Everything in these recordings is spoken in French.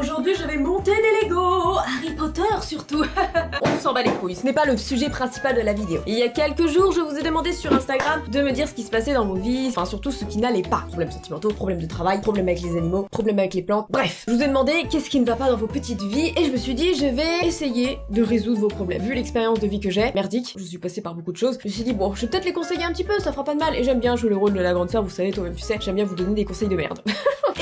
Aujourd'hui je vais monter des Lego, Harry Potter surtout. On s'en bat les couilles, ce n'est pas le sujet principal de la vidéo. Il y a quelques jours je vous ai demandé sur Instagram de me dire ce qui se passait dans vos vies, enfin surtout ce qui n'allait pas. Problèmes sentimentaux, problèmes de travail, problèmes avec les animaux, problèmes avec les plantes, bref. Je vous ai demandé qu'est-ce qui ne va pas dans vos petites vies et je me suis dit je vais essayer de résoudre vos problèmes. Vu l'expérience de vie que j'ai, merdique, je suis passée par beaucoup de choses, je me suis dit bon je vais peut-être les conseiller un petit peu, ça fera pas de mal. Et j'aime bien jouer le rôle de la grande sœur, vous savez, toi-même tu sais, j'aime bien vous donner des conseils de merde.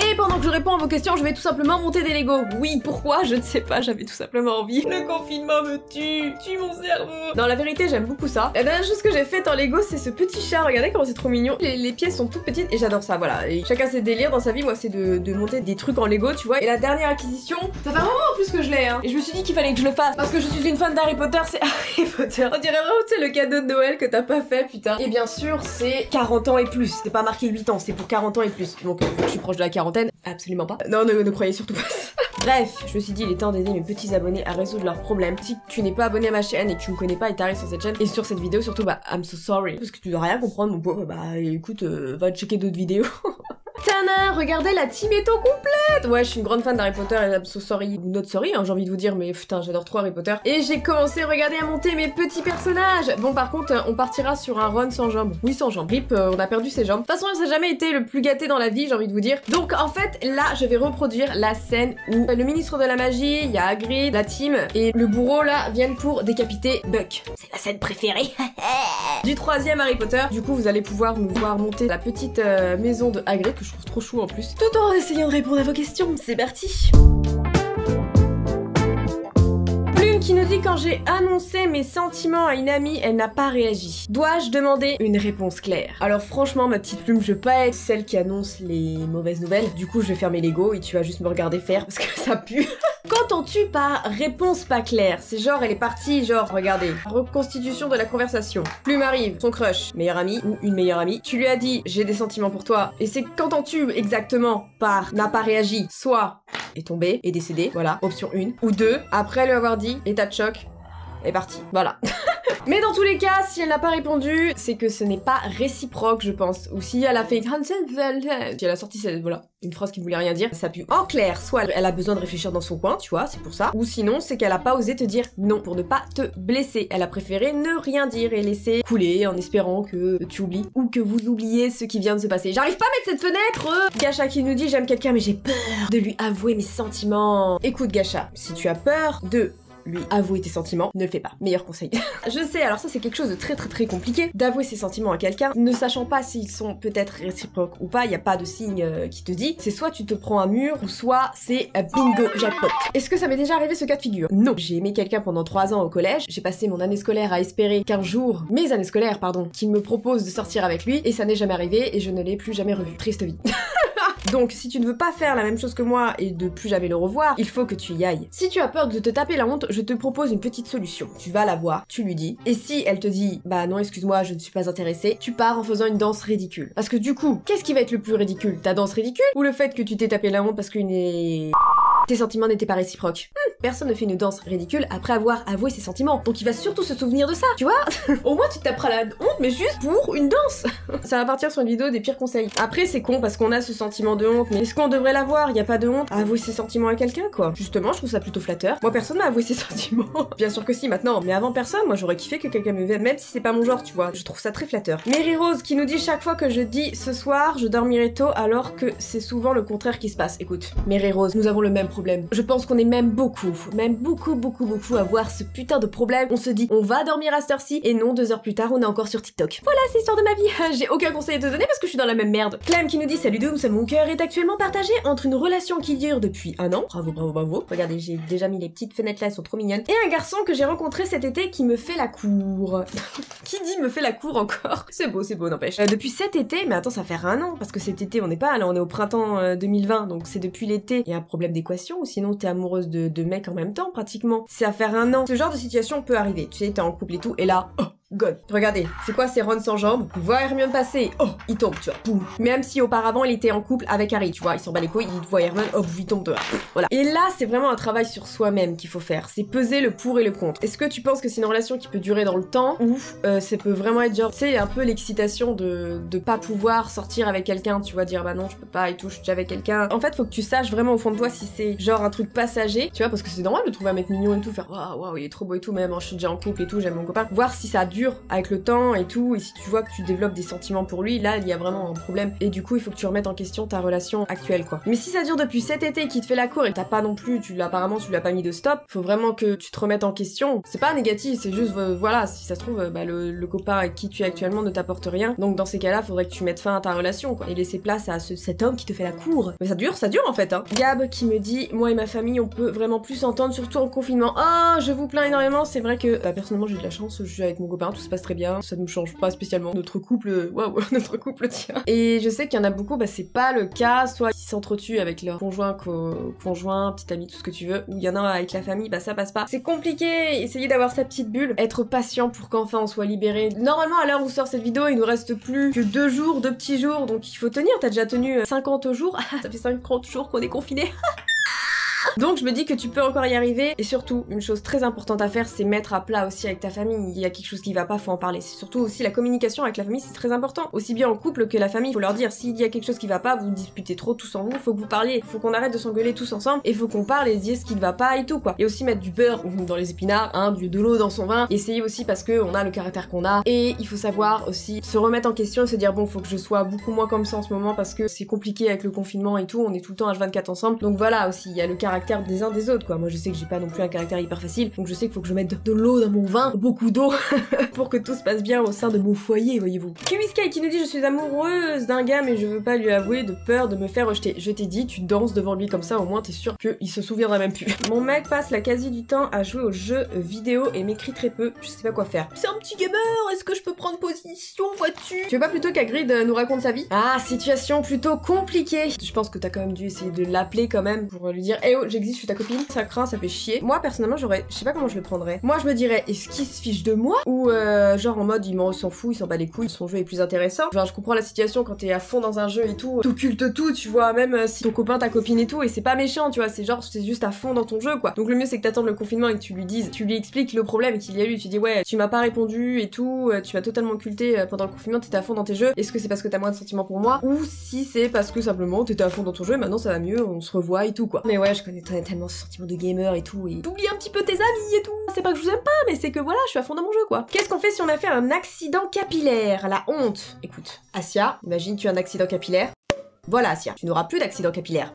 Et pendant que je réponds à vos questions, je vais tout simplement monter des Lego. Oui, pourquoi? Je ne sais pas, j'avais tout simplement envie. Le confinement me tue mon cerveau. Non, la vérité, j'aime beaucoup ça. La dernière chose que j'ai faite en Lego, c'est ce petit chat. Regardez comment c'est trop mignon. Les pièces sont toutes petites et j'adore ça, voilà. Et chacun ses délires dans sa vie, moi c'est de monter des trucs en Lego, tu vois. Et la dernière acquisition, ça fait un moment en plus que je l'ai, hein. Et je me suis dit qu'il fallait que je le fasse. Parce que je suis une fan d'Harry Potter, c'est Harry Potter. On dirait vraiment, tu sais, le cadeau de Noël que t'as pas fait, putain. Et bien sûr, c'est 40 ans et plus. C'est pas marqué 8 ans, c'est pour 40 ans et plus. Donc, je suis proche de la quarantaine. Absolument pas. Non, ne croyez surtout pas ça. Bref, je me suis dit il est temps d'aider mes petits abonnés à résoudre leurs problèmes. Si tu n'es pas abonné à ma chaîne et que tu me connais pas et t'arrives sur cette chaîne et sur cette vidéo surtout, bah I'm so sorry. Parce que tu dois rien comprendre mon pauvre, bah écoute, va checker d'autres vidéos. Tana, regardez la team est au complète. Ouais, je suis une grande fan d'Harry Potter et I'm so sorry, ou not sorry, hein, j'ai envie de vous dire, mais putain, j'adore trop Harry Potter. Et j'ai commencé, regardez, à monter mes petits personnages. Bon, par contre, on partira sur un Ron sans jambes. Oui, sans jambes. Rip, on a perdu ses jambes. De toute façon, ça n'a jamais été le plus gâté dans la vie, j'ai envie de vous dire. Donc, en fait, là, je vais reproduire la scène où le ministre de la magie, il y a Hagrid, la team, et le bourreau, là, viennent pour décapiter Buck. C'est la scène préférée du 3e Harry Potter. Du coup, vous allez pouvoir me voir monter la petite maison de Hagrid, que je trouve trop chou en plus, tout en essayant de répondre à vos questions. C'est parti. Plume qui nous dit quand j'ai annoncé mes sentiments à une amie, elle n'a pas réagi. Dois-je demander une réponse claire? Alors franchement, ma petite Plume, je veux pas être celle qui annonce les mauvaises nouvelles. Du coup, je vais faire mes Lego et tu vas juste me regarder faire parce que ça pue. Qu'entends-tu par réponse pas claire? C'est genre, elle est partie, genre, regardez, reconstitution de la conversation. Plume arrive, son crush, meilleur ami ou une meilleure amie. Tu lui as dit, j'ai des sentiments pour toi. Et c'est qu'entends-tu exactement par n'a pas réagi? Soit est tombé, est décédé, voilà, option 1. Ou 2, après lui avoir dit, état de choc, est parti. Voilà. Mais dans tous les cas, si elle n'a pas répondu, c'est que ce n'est pas réciproque, je pense. Ou si elle a fait... Si elle a sorti cette... Voilà, une phrase qui ne voulait rien dire, ça pue. En clair, soit elle a besoin de réfléchir dans son coin, tu vois, c'est pour ça. Ou sinon, c'est qu'elle a pas osé te dire non, pour ne pas te blesser. Elle a préféré ne rien dire et laisser couler en espérant que tu oublies. Ou que vous oubliez ce qui vient de se passer. J'arrive pas à mettre cette fenêtre. Gacha qui nous dit j'aime quelqu'un mais j'ai peur de lui avouer mes sentiments. Écoute Gacha, si tu as peur de... lui avouer tes sentiments, ne le fais pas. Meilleur conseil. Je sais, alors ça c'est quelque chose de très compliqué, d'avouer ses sentiments à quelqu'un, ne sachant pas s'ils sont peut-être réciproques ou pas, il y a pas de signe qui te dit, c'est soit tu te prends un mur, ou soit c'est bingo jackpot. Est-ce que ça m'est déjà arrivé ce cas de figure? Non. J'ai aimé quelqu'un pendant 3 ans au collège, j'ai passé mon année scolaire à espérer qu'un jour, mes années scolaires pardon, qu'il me propose de sortir avec lui, et ça n'est jamais arrivé, et je ne l'ai plus jamais revu. Triste vie. Donc, si tu ne veux pas faire la même chose que moi et de plus jamais le revoir, il faut que tu y ailles. Si tu as peur de te taper la honte, je te propose une petite solution. Tu vas la voir, tu lui dis, et si elle te dit, bah non, excuse-moi, je ne suis pas intéressée, tu pars en faisant une danse ridicule. Parce que du coup, qu'est-ce qui va être le plus ridicule? Ta danse ridicule? Ou le fait que tu t'es tapé la honte parce tes sentiments n'étaient pas réciproques? Personne ne fait une danse ridicule après avoir avoué ses sentiments. Donc il va surtout se souvenir de ça, tu vois. Au moins tu te taperas la honte, mais juste pour une danse. Ça va partir sur une vidéo des pires conseils. Après c'est con parce qu'on a ce sentiment de honte, mais est-ce qu'on devrait l'avoir? Y a pas de honte à avouer ses sentiments à quelqu'un, quoi. Justement, je trouve ça plutôt flatteur. Moi personne m'a avoué ses sentiments. Bien sûr que si maintenant, mais avant personne, moi j'aurais kiffé que quelqu'un me vienne, même si c'est pas mon genre, tu vois. Je trouve ça très flatteur. Mary Rose qui nous dit chaque fois que je dis ce soir, je dormirai tôt alors que c'est souvent le contraire qui se passe. Écoute, Mary Rose, nous avons le même problème. Je pense qu'on est même beaucoup à voir ce putain de problème. On se dit, on va dormir à cette heure-ci, et non, 2 heures plus tard, on est encore sur TikTok. Voilà, c'est l'histoire de ma vie. J'ai aucun conseil à te donner parce que je suis dans la même merde. Clem qui nous dit, salut Doom, mon cœur est actuellement partagé entre une relation qui dure depuis 1 an. Bravo. Regardez, j'ai déjà mis les petites fenêtres là, elles sont trop mignonnes. Et un garçon que j'ai rencontré cet été qui me fait la cour. Qui dit me fait la cour encore? C'est beau, n'empêche. Depuis cet été, mais attends, ça fait 1 an, parce que cet été, on n'est pas là, on est au printemps 2020, donc c'est depuis l'été. Il y a un problème d'équation, ou sinon t'es amoureuse de mecs en même temps, pratiquement. C'est à faire 1 an. Ce genre de situation peut arriver. Tu sais, t'es en couple et tout, et là, oh, God. Regardez, c'est quoi ces Ron sans jambes? Il voit Hermione passer, oh, il tombe, tu vois, boum. Même si auparavant il était en couple avec Harry, tu vois, il s'en bat les couilles, il voit Hermione, hop, il tombe dehors. Voilà. Et là, c'est vraiment un travail sur soi-même qu'il faut faire. C'est peser le pour et le contre. Est-ce que tu penses que c'est une relation qui peut durer dans le temps ou ça peut vraiment être genre, tu sais, un peu l'excitation de pas pouvoir sortir avec quelqu'un, tu vois, dire bah non, je peux pas et tout, je suis déjà avec quelqu'un. En fait, faut que tu saches vraiment au fond de toi si c'est genre un truc passager, tu vois, parce que c'est normal de trouver un mec mignon et tout, faire waouh, il est trop beau et tout, même je suis déjà en couple et tout, j'aime mon copain. Voir si ça dure avec le temps et tout, et si tu vois que tu développes des sentiments pour lui, là, il y a vraiment un problème. Et du coup, il faut que tu remettes en question ta relation actuelle, quoi. Mais si ça dure depuis cet été et qu'il te fait la cour et que t'as pas non plus, apparemment, tu lui as pas mis de stop, faut vraiment que tu te remettes en question. C'est pas négatif, c'est juste, voilà, si ça se trouve, bah, le copain avec qui tu es actuellement ne t'apporte rien. Donc, dans ces cas-là, faudrait que tu mettes fin à ta relation, quoi. Et laisser place à cet homme qui te fait la cour. Mais ça dure en fait, hein. Gab qui me dit, moi et ma famille, on peut vraiment plus s'entendre, surtout en confinement. Ah, je vous plains énormément, c'est vrai que, bah, personnellement, j'ai de la chance, je suis avec mon copain, tout se passe très bien, ça nous change pas spécialement. Notre couple, waouh, notre couple tient. Et je sais qu'il y en a beaucoup, bah, c'est pas le cas, soit ils s'entretuent avec leur conjoint, petit ami, tout ce que tu veux, ou il y en a avec la famille, bah ça passe pas. C'est compliqué, essayez d'avoir sa petite bulle, être patient pour qu'enfin on soit libéré. Normalement, à l'heure où sort cette vidéo, il nous reste plus que 2 jours, 2 petits jours, donc il faut tenir. T'as déjà tenu 50 jours, ça fait 50 jours qu'on est confiné. Donc je me dis que tu peux encore y arriver, et surtout une chose très importante à faire, c'est mettre à plat aussi avec ta famille. Il y a quelque chose qui va pas, faut en parler. C'est surtout aussi la communication avec la famille, c'est très important, aussi bien en couple que la famille. Faut leur dire s'il y a quelque chose qui va pas, vous disputez trop tous en vous, faut que vous parliez, faut qu'on arrête de s'engueuler tous ensemble, et faut qu'on parle et dire ce qui ne va pas et tout, quoi. Et aussi mettre du beurre dans les épinards, hein, de l'eau dans son vin. Essayez aussi, parce que on a le caractère qu'on a, et il faut savoir aussi se remettre en question et se dire bon, faut que je sois beaucoup moins comme ça en ce moment parce que c'est compliqué avec le confinement et tout, on est tout le temps H24 ensemble. Donc voilà, aussi il y a le caractère des uns des autres, quoi. Moi je sais que j'ai pas non plus un caractère hyper facile, donc je sais qu'il faut que je mette de l'eau dans mon vin, beaucoup d'eau, pour que tout se passe bien au sein de mon foyer, voyez-vous. Kiwisky qui nous dit je suis amoureuse d'un gars mais je veux pas lui avouer de peur de me faire rejeter. Je t'ai dit, tu danses devant lui comme ça, au moins t'es sûr qu'il se souviendra même plus. Mon mec passe la quasi du temps à jouer aux jeux vidéo et m'écrit très peu, je sais pas quoi faire. C'est un petit gamer, est-ce que je peux prendre position, vois-tu? Tu veux pas plutôt qu'Hagrid nous raconte sa vie? Ah, situation plutôt compliquée. Je pense que t'as quand même dû essayer de l'appeler quand même pour lui dire hey oh, j'existe, je suis ta copine. Ça craint, ça fait chier. Moi personnellement je sais pas comment je le prendrais. Moi je me dirais est-ce qu'il se fiche de moi ou genre en mode il s'en fout, il s'en bat les couilles, son jeu est plus intéressant. Genre je comprends la situation quand t'es à fond dans un jeu et tout, t'occultes tout, tu vois, même si ton copain, ta copine et tout, et c'est pas méchant, tu vois, c'est genre c'est juste à fond dans ton jeu quoi. Donc le mieux c'est que t'attendes le confinement et que tu lui expliques le problème qu'il y a eu, tu dis ouais tu m'as pas répondu et tout, tu m'as totalement occulté pendant le confinement, t'étais à fond dans tes jeux, est-ce que c'est parce que t'as moins de sentiments pour moi ou si c'est parce que simplement t'étais à fond dans ton jeu et maintenant ça va mieux, on se revoit et tout quoi. Mais ouais je connais tellement ce sentiment de gamer et tout, et t'oublies un petit peu tes amis et tout. C'est pas que je vous aime pas, mais c'est que voilà, je suis à fond dans mon jeu quoi. Qu'est-ce qu'on fait si on a fait un accident capillaire? La honte. Écoute, Asia, imagine tu as un accident capillaire. Voilà Asia, tu n'auras plus d'accident capillaire.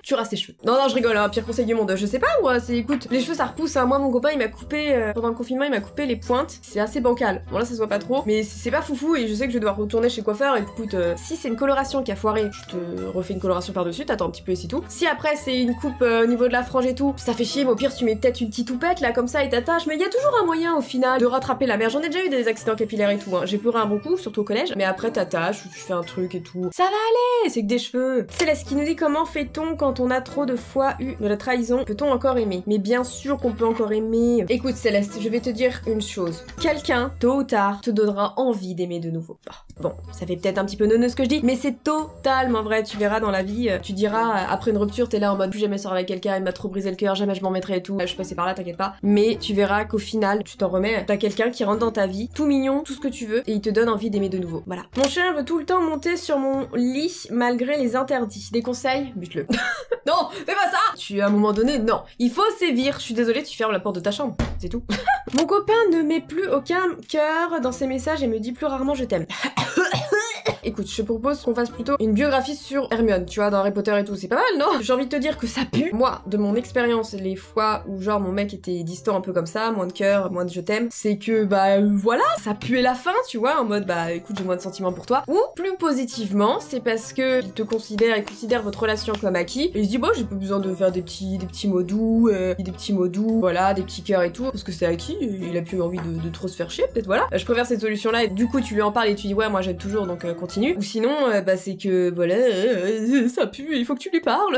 Tu rases tes cheveux. Non, je rigole, hein, pire conseil du monde. Je sais pas, moi, c'est, écoute, les cheveux ça repousse, hein. Moi, mon copain, il m'a coupé, pendant le confinement, il m'a coupé les pointes. C'est assez bancal. Bon, là, ça se voit pas trop, mais c'est pas foufou, et je sais que je vais devoir retourner chez le coiffeur, et écoute, si c'est une coloration qui a foiré, je te refais une coloration par-dessus, t'attends un petit peu et c'est tout. Si après, c'est une coupe au niveau de la frange et tout, ça fait chier, mais au pire, tu mets peut-être une petite toupette, là, comme ça, et t'attaches, mais il y a toujours un moyen, au final, de rattraper la merde. J'en ai déjà eu des accidents capillaires et tout, hein. J'ai pleuré un bon coup, surtout au collège, mais après, t'attaches, ou tu fais un truc et tout. Ça va aller, c'est que des cheveux. Céleste qui nous dit comment fait-on quand on a trop de fois eu de la trahison, peut-on encore aimer? Mais bien sûr qu'on peut encore aimer. Écoute Céleste, je vais te dire une chose. Quelqu'un, tôt ou tard, te donnera envie d'aimer de nouveau. Bon, ça fait peut-être un petit peu neuneux ce que je dis, mais c'est totalement vrai. Tu verras dans la vie, tu diras, après une rupture, t'es là en mode plus jamais sortir avec quelqu'un, il m'a trop brisé le cœur, jamais je m'en mettrai et tout. Je suis passée par là, t'inquiète pas. Mais tu verras qu'au final, tu t'en remets, t'as quelqu'un qui rentre dans ta vie, tout mignon, tout ce que tu veux, et il te donne envie d'aimer de nouveau. Voilà. Mon chien veut tout le temps monter sur mon lit malgré les interdits. Des conseils? Bute-le. Non, fais pas ça! Tu, à un moment donné, non. Il faut sévir. Je suis désolée, tu fermes la porte de ta chambre. C'est tout. Mon copain ne met plus aucun cœur dans ses messages et me dit plus rarement je t'aime. Écoute, je te propose qu'on fasse plutôt une biographie sur Hermione, tu vois, dans Harry Potter et tout. C'est pas mal, non? J'ai envie de te dire que ça pue. Moi, de mon expérience, les fois où genre mon mec était distant un peu comme ça, moins de cœur, moins de je t'aime, c'est que bah voilà, ça puait la fin, tu vois, en mode bah écoute, j'ai moins de sentiments pour toi. Ou plus positivement, c'est parce que il te considère et considère votre relation comme acquis. Et il se dit bon, j'ai pas besoin de faire des petits mots doux, voilà, des petits cœurs et tout, parce que c'est acquis. Il a plus envie de trop se faire chier, peut-être voilà. Je préfère cette solution-là. Et du coup, tu lui en parles et tu dis ouais, moi j'aime toujours, donc continue continue. Ou sinon, bah c'est que, voilà, ça pue, il faut que tu lui parles.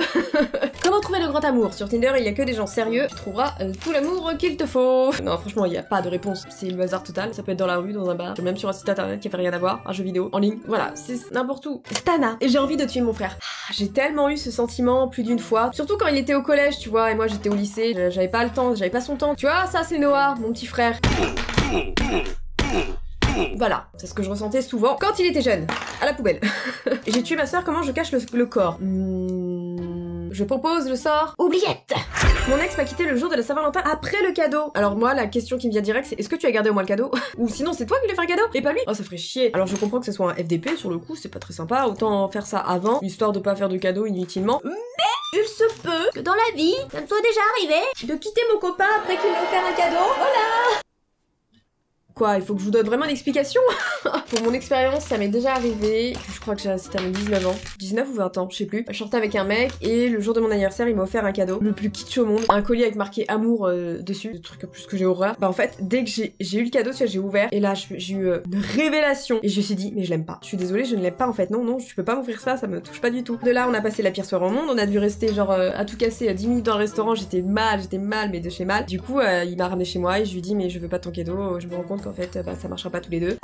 Comment trouver le grand amour? Sur Tinder, il y a que des gens sérieux. Tu trouveras tout l'amour qu'il te faut. Non, franchement, il y a pas de réponse. C'est le hasard total. Ça peut être dans la rue, dans un bar, même sur un site internet qui fait rien à voir, un jeu vidéo, en ligne. Voilà, c'est n'importe où. Stana. Et j'ai envie de tuer mon frère. J'ai tellement eu ce sentiment plus d'une fois. Surtout quand il était au collège, tu vois, et moi j'étais au lycée. J'avais pas le temps, j'avais pas son temps. Tu vois, ça c'est Noah, mon petit frère. Voilà, c'est ce que je ressentais souvent quand il était jeune. À la poubelle. J'ai tué ma soeur, comment je cache le corps? Je propose le sort oubliette. Mon ex m'a quitté le jour de la Saint-Valentin après le cadeau. Alors moi, la question qui me vient direct, c'est est-ce que tu as gardé au moins le cadeau? Ou sinon, c'est toi qui lui fais un cadeau et pas lui? Oh, ça ferait chier. Alors je comprends que ce soit un FDP, sur le coup, c'est pas très sympa. Autant faire ça avant, histoire de pas faire de cadeau inutilement. Mais il se peut que dans la vie, ça me soit déjà arrivé de quitter mon copain après qu'il m'ait offert un cadeau. Voilà. Quoi, il faut que je vous donne vraiment une explication? Pour mon expérience, ça m'est déjà arrivé, je crois que c'était à mes 19 ans, 19 ou 20 ans, je sais plus. Je sortais avec un mec et le jour de mon anniversaire, il m'a offert un cadeau, le plus kitsch au monde, un collier avec marqué amour dessus, le truc plus que j'ai horreur. Bah en fait, dès que j'ai eu le cadeau, j'ai ouvert et là j'ai eu une révélation et je me suis dit mais je l'aime pas. Je suis désolée, je ne l'aime pas en fait. Non, tu peux pas m'offrir ça, ça me touche pas du tout. De là, on a passé la pire soirée au monde, on a dû rester genre à tout casser 10 minutes dans le restaurant, j'étais mal mais de chez mal. Du coup, il m'a ramené chez moi et je lui ai dit mais je veux pas ton cadeau, je me rends compte qu'en fait bah, ça marchera pas tous les deux.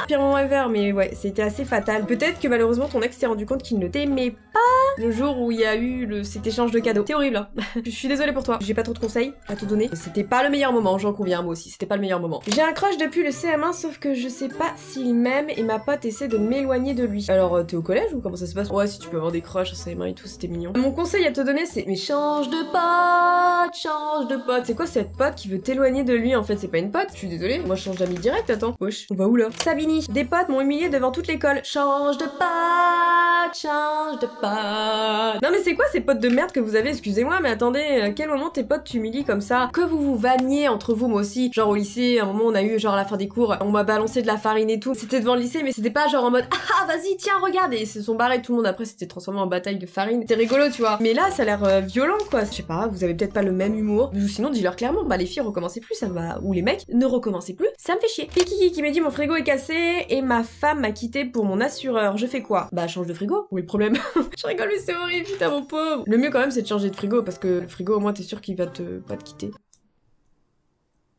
Pire moment ever, mais ouais, c'était assez fatal. Peut-être que malheureusement ton ex s'est rendu compte qu'il ne t'aimait pas le jour où il y a eu cet échange de cadeaux. C'est horrible, hein. Je suis désolée pour toi. J'ai pas trop de conseils à te donner. C'était pas le meilleur moment, j'en conviens moi aussi. C'était pas le meilleur moment. J'ai un crush depuis le CM1, sauf que je sais pas s'il m'aime et ma pote essaie de m'éloigner de lui. Alors t'es au collège ou comment ça se passe? Ouais, si tu peux avoir des crushs au CM1 et tout, c'était mignon. Mon conseil à te donner, c'est mais change de pote, change de pote. C'est quoi cette pote qui veut t'éloigner de lui? En fait, c'est pas une pote. Je suis désolée. Moi, je change d'amis direct. Attends. Wesh, on va où là? Sabini. Des potes m'ont humilié devant toute l'école. Change de pote, change de pote. Non mais c'est quoi ces potes de merde que vous avez? Excusez-moi, mais attendez, à quel moment tes potes t'humilient comme ça? Que vous vous vanniez entre vous, moi aussi. Genre au lycée, à un moment on a eu genre à la fin des cours, on m'a balancé de la farine et tout. C'était devant le lycée, mais c'était pas genre en mode ah vas-y tiens regarde et ils se sont barrés tout le monde. Après c'était transformé en bataille de farine. C'était rigolo tu vois. Mais là ça a l'air violent quoi. Je sais pas, vous avez peut-être pas le même humour. Ou sinon dis-leur clairement, bah les filles recommencez plus, ça va. Ou les mecs ne recommencez plus, ça me fait chier. Kiki qui m'a dit mon frigo est cassé et ma femme m'a quitté pour mon assureur. Je fais quoi? Bah change de frigo. Où est le problème? Je rigole mais c'est horrible, putain mon pauvre. Le mieux quand même c'est de changer de frigo parce que le frigo au moins t'es sûr qu'il va pas te quitter.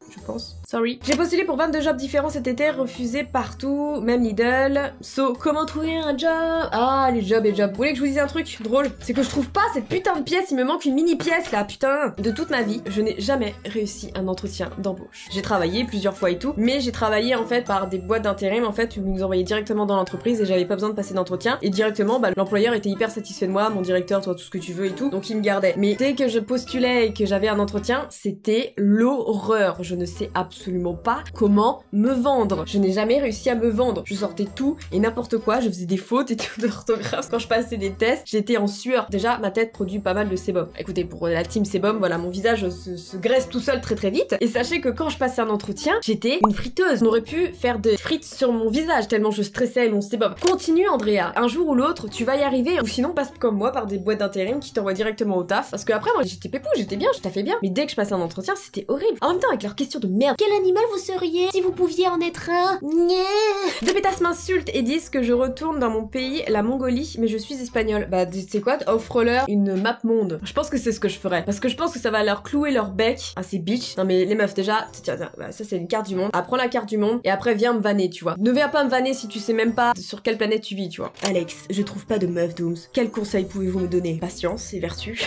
Je pense. Sorry. J'ai postulé pour 22 jobs différents cet été, refusé partout, même Lidl. So, comment trouver un job? Ah, les jobs. Vous voulez que je vous dise un truc drôle? C'est que je trouve pas cette putain de pièce, il me manque une mini pièce là, putain. De toute ma vie, je n'ai jamais réussi un entretien d'embauche. J'ai travaillé plusieurs fois et tout, mais j'ai travaillé en fait par des boîtes d'intérim en fait où ils nous envoyaient directement dans l'entreprise et j'avais pas besoin de passer d'entretien. Et directement, bah l'employeur était hyper satisfait de moi, mon directeur, toi tout ce que tu veux et tout, donc il me gardait. Mais dès que je postulais et que j'avais un entretien, c'était l'horreur. Je ne sais absolument pas comment me vendre. Je n'ai jamais réussi à me vendre. Je sortais tout et n'importe quoi, je faisais des fautes et tout d'orthographe. Quand je passais des tests, j'étais en sueur. Déjà, ma tête produit pas mal de sébum. Écoutez, pour la team sébum, voilà, mon visage se graisse tout seul très vite. Et sachez que quand je passais un entretien, j'étais une friteuse. On aurait pu faire des frites sur mon visage tellement je stressais mon sébum. Continue, Andrea. Un jour ou l'autre, tu vas y arriver. Ou sinon, passe comme moi par des boîtes d'intérim qui t'envoient directement au taf. Parce que après, moi, j'étais pépou, j'étais bien, je taffais bien. Mais dès que je passais un entretien, c'était horrible. En même temps, avec leurs questions de merde. Quel animal vous seriez si vous pouviez en être un? Deux pétasses m'insultent et disent que je retourne dans mon pays, la Mongolie, mais je suis espagnole. Bah, tu sais quoi? Offre-leur une map monde. Je pense que c'est ce que je ferais. Parce que je pense que ça va leur clouer leur bec à ces bitches. Non mais les meufs, déjà, tiens, bah, ça c'est une carte du monde. Apprends la carte du monde et après viens me vanner, tu vois. Ne viens pas me vanner si tu sais même pas sur quelle planète tu vis, tu vois. Alex, je trouve pas de meuf Dooms. Quel conseil pouvez-vous me donner? Patience et vertu.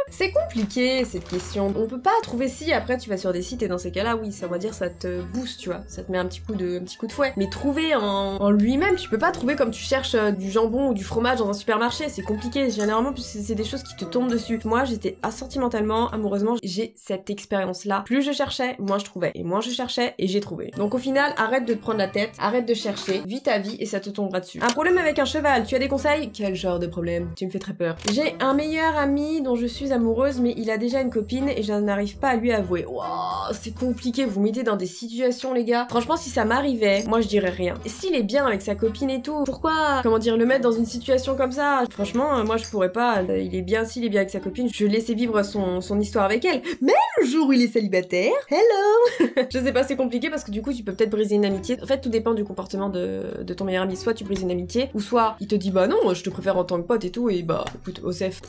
C'est compliqué cette question. On peut pas trouver si après tu vas sur des sites et dans ces cas-là, oui, ça va dire ça te booste, tu vois. Ça te met un petit coup de fouet. Mais trouver en lui-même, tu peux pas trouver comme tu cherches du jambon ou du fromage dans un supermarché. C'est compliqué. Généralement, c'est des choses qui te tombent dessus. Moi, j'étais sentimentalement, amoureusement, j'ai cette expérience-là. Plus je cherchais, moins je trouvais. Et moins je cherchais, et j'ai trouvé. Donc au final, arrête de te prendre la tête, arrête de chercher, vis ta vie et ça te tombera dessus. Un problème avec un cheval, tu as des conseils? Quel genre de problème? Tu me fais très peur. J'ai un meilleur ami dont je suis amoureuse mais il a déjà une copine et je n'arrive pas à lui avouer. Waouh, c'est compliqué, vous mettez dans des situations les gars. Franchement si ça m'arrivait, moi je dirais rien. Et s'il est bien avec sa copine et tout, pourquoi, comment dire, le mettre dans une situation comme ça? Franchement, moi je pourrais pas, il est bien, s'il est bien avec sa copine, je laissais vivre son histoire avec elle. Mais le jour où il est célibataire, hello. Je sais pas, c'est compliqué parce que du coup tu peux peut-être briser une amitié. En fait tout dépend du comportement de ton meilleur ami. Soit tu brises une amitié, ou soit il te dit bah non, je te préfère en tant que pote et tout, et bah écoute, Osef,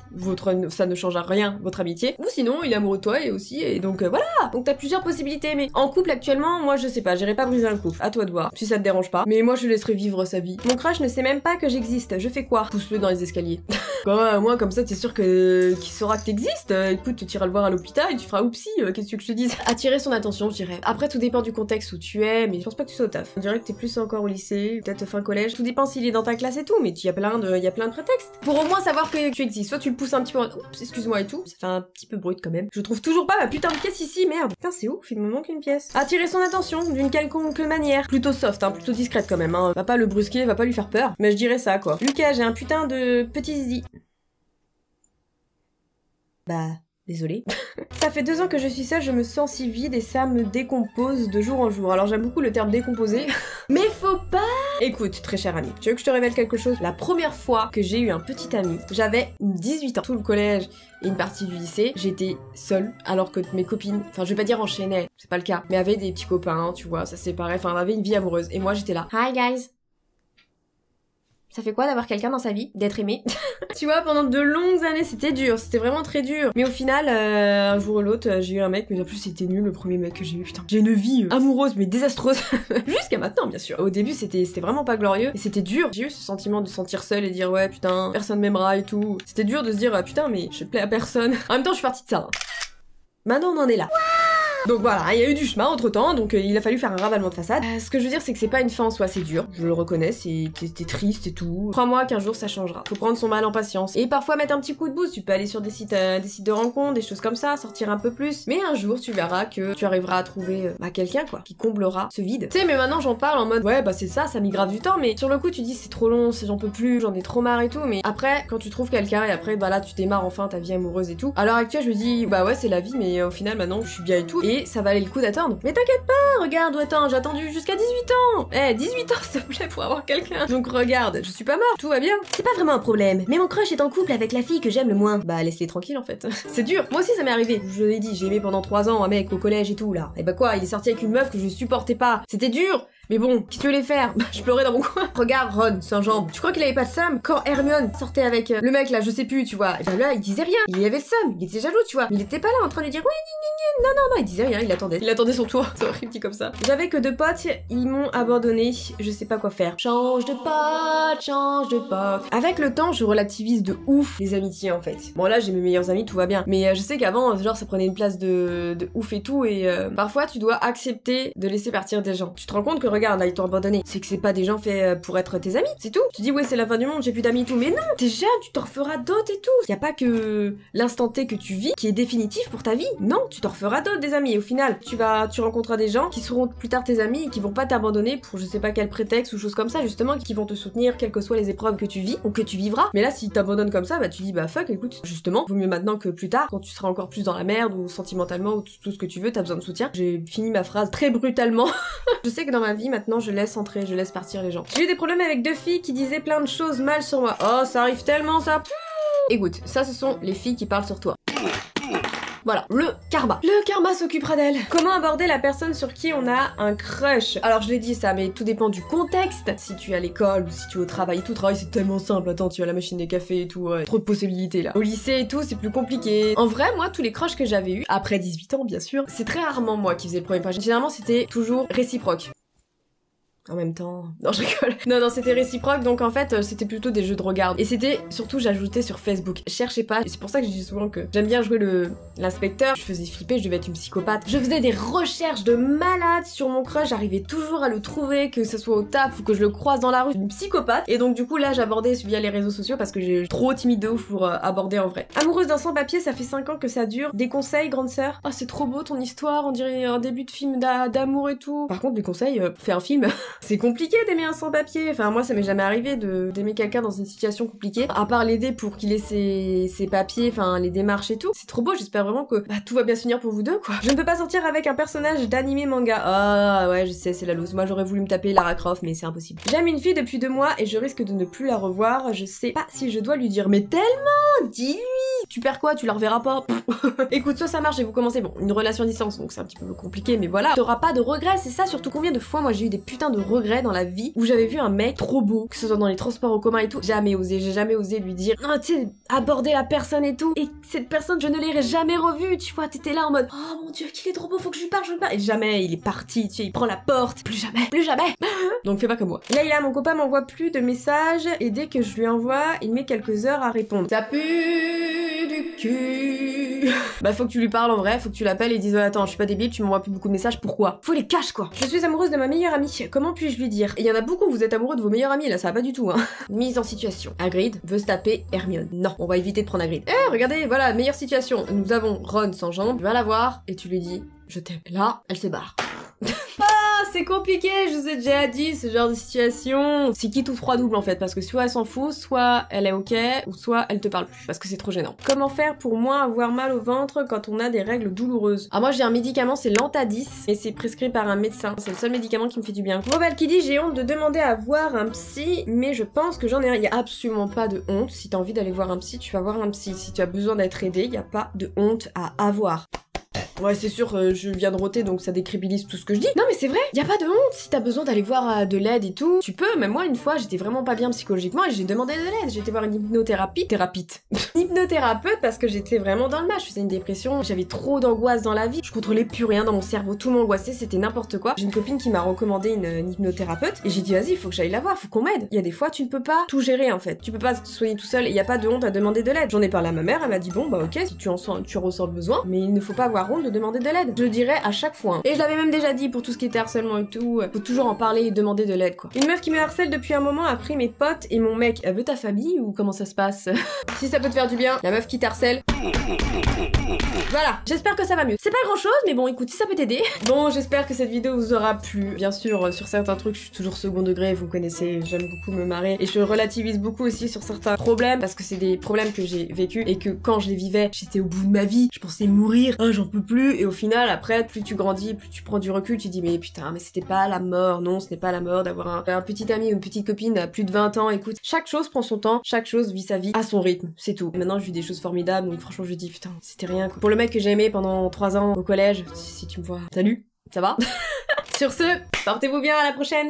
ça ne change à rien, votre amitié. Ou sinon, il est amoureux de toi et aussi, et donc voilà. Donc t'as plusieurs possibilités, mais en couple actuellement, moi je sais pas, j'irai pas briser un couple. À toi de voir, si ça te dérange pas. Mais moi je laisserai vivre sa vie. Mon crush ne sait même pas que j'existe, je fais quoi? Pousse-le dans les escaliers. Moi comme ça, t'es sûr qu'il saura que t'existes. Écoute, tu iras le voir à l'hôpital et tu feras oupsie, qu'est-ce que tu veux que je te dise? Attirer son attention, je dirais. Après, tout dépend du contexte où tu es, mais je pense pas que tu sois au taf. On dirait que t'es plus encore au lycée, peut-être fin collège. Tout dépend s'il est dans ta classe et tout, mais il y a plein de prétextes. Pour au moins savoir que tu existes. Soit tu le pousses un petit peu en... Oups, excuse-moi et tout. Ça fait un petit peu brut quand même. Je trouve toujours pas ma putain de pièce ici, merde. Putain, c'est ouf, il me manque une pièce. Attirer son attention d'une quelconque manière. Plutôt soft, hein, plutôt discrète quand même, hein. Va pas le brusquer, va pas lui faire peur. Mais je dirais ça, quoi. Lucas, j'ai un putain de petit zizi. Bah... Désolée. Ça fait 2 ans que je suis seule, je me sens si vide et ça me décompose de jour en jour. Alors j'aime beaucoup le terme décomposer. Mais faut pas... Écoute, très cher ami, tu veux que je te révèle quelque chose? La première fois que j'ai eu un petit ami, j'avais 18 ans. Tout le collège et une partie du lycée, j'étais seule, alors que mes copines, enfin je vais pas dire enchaînaient, c'est pas le cas, mais avaient des petits copains, tu vois, ça c'est pareil, enfin avaient une vie amoureuse. Et moi j'étais là. Hi guys. Ça fait quoi d'avoir quelqu'un dans sa vie? D'être aimé? Tu vois, pendant de longues années, c'était dur, c'était vraiment très dur. Mais au final, un jour ou l'autre, j'ai eu un mec, mais en plus c'était nul, le premier mec que j'ai eu, putain. J'ai une vie amoureuse, mais désastreuse. Jusqu'à maintenant, bien sûr. Au début, c'était vraiment pas glorieux, et c'était dur. J'ai eu ce sentiment de se sentir seule et dire, ouais, putain, personne m'aimera et tout. C'était dur de se dire, putain, mais je plais à personne. En même temps, je suis partie de ça. Hein. Maintenant, on en est là. Donc voilà, il y a eu du chemin entre temps, donc il a fallu faire un ravalement de façade. Ce que je veux dire, c'est que c'est pas une fin en soi, c'est dur, je le reconnais, c'était triste et tout. Crois-moi qu'un jour ça changera. Faut prendre son mal en patience. Et parfois mettre un petit coup de boost, tu peux aller sur des sites de rencontres, des choses comme ça, sortir un peu plus. Mais un jour, tu verras que tu arriveras à trouver quelqu'un, quoi, qui comblera ce vide. Tu sais, mais maintenant j'en parle en mode, ouais, bah c'est ça met grave du temps, mais sur le coup, tu dis c'est trop long, j'en peux plus, j'en ai trop marre et tout. Mais après, quand tu trouves quelqu'un et après, bah là, tu démarres enfin ta vie amoureuse et tout. À l'heure actuelle, je me dis, bah ouais, c'est la vie, mais au final, maintenant, je suis bien et tout. Et ça valait le coup d'attendre. Mais t'inquiète pas, regarde, attends, j'ai attendu jusqu'à 18 ans. 18 ans, s'il te plaît, pour avoir quelqu'un. Donc regarde, je suis pas morte, tout va bien. C'est pas vraiment un problème. Mais mon crush est en couple avec la fille que j'aime le moins. Bah laisse-les tranquilles en fait. C'est dur. Moi aussi ça m'est arrivé. Je l'ai dit, j'ai aimé pendant 3 ans un mec au collège et tout là. Et bah quoi, il est sorti avec une meuf que je supportais pas. C'était dur. Mais bon, qu'est-ce que tu voulais faire? Je pleurais dans mon coin. Regarde Ron, Saint-Jambe. Tu crois qu'il avait pas de seum quand Hermione sortait avec le mec là, je sais plus, tu vois. Et ben là, il disait rien. Il y avait le seum. Il était jaloux, tu vois. Mais il était pas là en train de lui dire oui, non, il disait rien, il attendait. Il attendait son tour. C'est horrible dit comme ça. J'avais que 2 potes, ils m'ont abandonné. Je sais pas quoi faire. Change de pote, change de pote. Avec le temps, je relativise de ouf les amitiés en fait. Bon là, j'ai mes meilleurs amis, tout va bien. Mais je sais qu'avant, genre, ça prenait une place de ouf et tout. Et parfois, tu dois accepter de laisser partir des gens. Tu te rends compte que regarde, là, ils t'ont abandonné. C'est que c'est pas des gens faits pour être tes amis, c'est tout. Tu dis, ouais, c'est la fin du monde, j'ai plus d'amis et tout. Mais non, t'es jeune, tu t'en referas d'autres et tout. Y a pas que l'instant T que tu vis qui est définitif pour ta vie. Non, tu t'en referas d'autres des amis. Et au final, tu rencontreras des gens qui seront plus tard tes amis et qui vont pas t'abandonner pour je sais pas quel prétexte ou chose comme ça, justement, qui vont te soutenir quelles que soient les épreuves que tu vis ou que tu vivras. Mais là, si t'abandonnes comme ça, bah tu dis, bah fuck, écoute, justement, vaut mieux maintenant que plus tard, quand tu seras encore plus dans la merde ou sentimentalement ou tout ce que tu veux, t'as besoin de soutien. J'ai fini ma phrase très brutalement. Je sais que dans ma vie, maintenant, je laisse entrer, je laisse partir les gens. J'ai eu des problèmes avec 2 filles qui disaient plein de choses mal sur moi. Oh, ça arrive tellement, ça. Écoute, ça, ce sont les filles qui parlent sur toi. Voilà, le karma. Le karma s'occupera d'elle. Comment aborder la personne sur qui on a un crush? Alors je l'ai dit ça, mais tout dépend du contexte. Si tu es à l'école ou si tu es au travail et tout, travail c'est tellement simple. Attends, tu as la machine des cafés et tout, ouais. Trop de possibilités là. Au lycée et tout, c'est plus compliqué. En vrai, moi, tous les crushs que j'avais eu, après 18 ans bien sûr, c'est très rarement moi qui faisais le premier pas. Généralement, c'était toujours réciproque. En même temps... Non, je rigole. Non, c'était réciproque, donc en fait, c'était plutôt des jeux de regard. Et c'était, surtout, j'ajoutais sur Facebook. Cherchez pas, et c'est pour ça que je dis souvent que j'aime bien jouer l'inspecteur. Je faisais flipper, je devais être une psychopathe. Je faisais des recherches de malade sur mon crush, j'arrivais toujours à le trouver, que ce soit au taf ou que je le croise dans la rue. Une psychopathe. Et donc du coup, là, j'abordais via les réseaux sociaux parce que j'ai trop timide de ouf pour aborder en vrai. Amoureuse d'un sans-papier, ça fait 5 ans que ça dure. Des conseils, grande sœur? Oh, c'est trop beau ton histoire, on dirait un début de film d'amour et tout. Par contre, des conseils, fais un film. C'est compliqué d'aimer un sans-papier. Enfin, moi, ça m'est jamais arrivé d'aimer quelqu'un dans une situation compliquée. À part l'aider pour qu'il ait ses papiers, enfin, les démarches et tout. C'est trop beau, j'espère vraiment que tout va bien se finir pour vous deux, quoi. Je ne peux pas sortir avec un personnage d'anime manga. Ah, ouais, je sais, c'est la loose. Moi, j'aurais voulu me taper Lara Croft, mais c'est impossible. J'aime une fille depuis 2 mois et je risque de ne plus la revoir. Je sais pas si je dois lui dire, mais tellement, dis-lui. Tu perds quoi? Tu la reverras pas. Écoute, soit ça marche et vous commencez, bon, une relation à distance, donc c'est un petit peu compliqué, mais voilà. T'auras pas de regrets, c'est ça. Surtout combien de fois, moi, j'ai eu des putains de regrets dans la vie où j'avais vu un mec trop beau, que ce soit dans les transports en commun et tout. J'ai jamais osé lui dire, non, tu sais, aborder la personne et tout. Et cette personne, je ne l'ai jamais revue, tu vois. T'étais là en mode, oh mon dieu, qu'il est trop beau, faut que je lui parle, Et jamais, il est parti, tu sais, il prend la porte. Plus jamais. Donc fais pas comme moi. Là, mon copain m'envoie plus de messages et dès que je lui envoie, il met quelques heures à répondre. Ça pue du cul. Bah faut que tu lui parles en vrai, faut que tu l'appelles et dises oh, attends, je suis pas débile, tu m'envoies plus beaucoup de messages, pourquoi? Faut les caches quoi. Je suis amoureuse de ma meilleure amie, comment puis-je lui dire? Et il y en a beaucoup, vous êtes amoureux de vos meilleurs amis, là ça va pas du tout hein. Mise en situation. Hagrid veut se taper Hermione. Non, on va éviter de prendre Hagrid. Regardez, voilà, meilleure situation. Nous avons Ron sans jambes, va la voir et tu lui dis je t'aime. Là, elle se barre. C'est compliqué, je vous ai déjà dit, ce genre de situation. C'est quitte ou 3 doubles en fait, parce que soit elle s'en fout, soit elle est ok, ou soit elle te parle plus, parce que c'est trop gênant. Comment faire pour moins avoir mal au ventre quand on a des règles douloureuses? Ah moi j'ai un médicament, c'est l'Antadis, et c'est prescrit par un médecin. C'est le seul médicament qui me fait du bien. Rebelle qui dit j'ai honte de demander à voir un psy, mais je pense que j'en ai un. Il y a absolument pas de honte. Si t'as envie d'aller voir un psy, tu vas voir un psy. Si tu as besoin d'être aidé, il y a pas de honte à avoir. Ouais, c'est sûr, je viens de roter, donc ça décrédibilise tout ce que je dis. Non, mais c'est vrai, y a pas de honte. Si t'as besoin d'aller voir de l'aide et tout, tu peux. Même moi, une fois, j'étais vraiment pas bien psychologiquement et j'ai demandé de l'aide. J'ai été voir une hypnothérapeute parce que j'étais vraiment dans le mal. Je faisais une dépression, j'avais trop d'angoisse dans la vie. Je contrôlais plus rien dans mon cerveau, tout m'angoissait, c'était n'importe quoi. J'ai une copine qui m'a recommandé une hypnothérapeute et j'ai dit vas-y, faut que j'aille la voir, faut qu'on m'aide. Il y a des fois, tu ne peux pas tout gérer en fait. Tu peux pas te soigner tout seul et y a pas de honte à demander de l'aide. J'en ai parlé à ma mère, elle m'a dit bon bah ok, si tu ressens le besoin, mais il ne faut pas avoir honte de demander de l'aide. Je le dirais à chaque fois. Hein. Et je l'avais même déjà dit pour tout ce qui était harcèlement et tout, faut toujours en parler et demander de l'aide quoi. Une meuf qui me harcèle depuis un moment a pris mes potes et mon mec. Elle veut ta famille ou comment ça se passe? Si ça peut te faire du bien, la meuf qui t'harcèle. Voilà, j'espère que ça va mieux. C'est pas grand chose, mais bon écoute, si ça peut t'aider. Bon, j'espère que cette vidéo vous aura plu. Bien sûr, sur certains trucs, je suis toujours second degré, vous connaissez, j'aime beaucoup me marrer. Et je relativise beaucoup aussi sur certains problèmes, parce que c'est des problèmes que j'ai vécu et que quand je les vivais, j'étais au bout de ma vie, je pensais mourir, oh, j'en peux plus. Et au final, après, plus tu grandis, plus tu prends du recul, tu dis mais putain, mais c'était pas la mort, non, ce n'est pas la mort d'avoir un petit ami ou une petite copine à plus de 20 ans, écoute, chaque chose prend son temps, chaque chose vit sa vie à son rythme, c'est tout. Maintenant, je vis des choses formidables, donc franchement, je dis putain, c'était rien quoi. Pour le mec que j'ai aimé pendant 3 ans au collège, si tu me vois, salut, ça va? Sur ce, portez-vous bien, à la prochaine!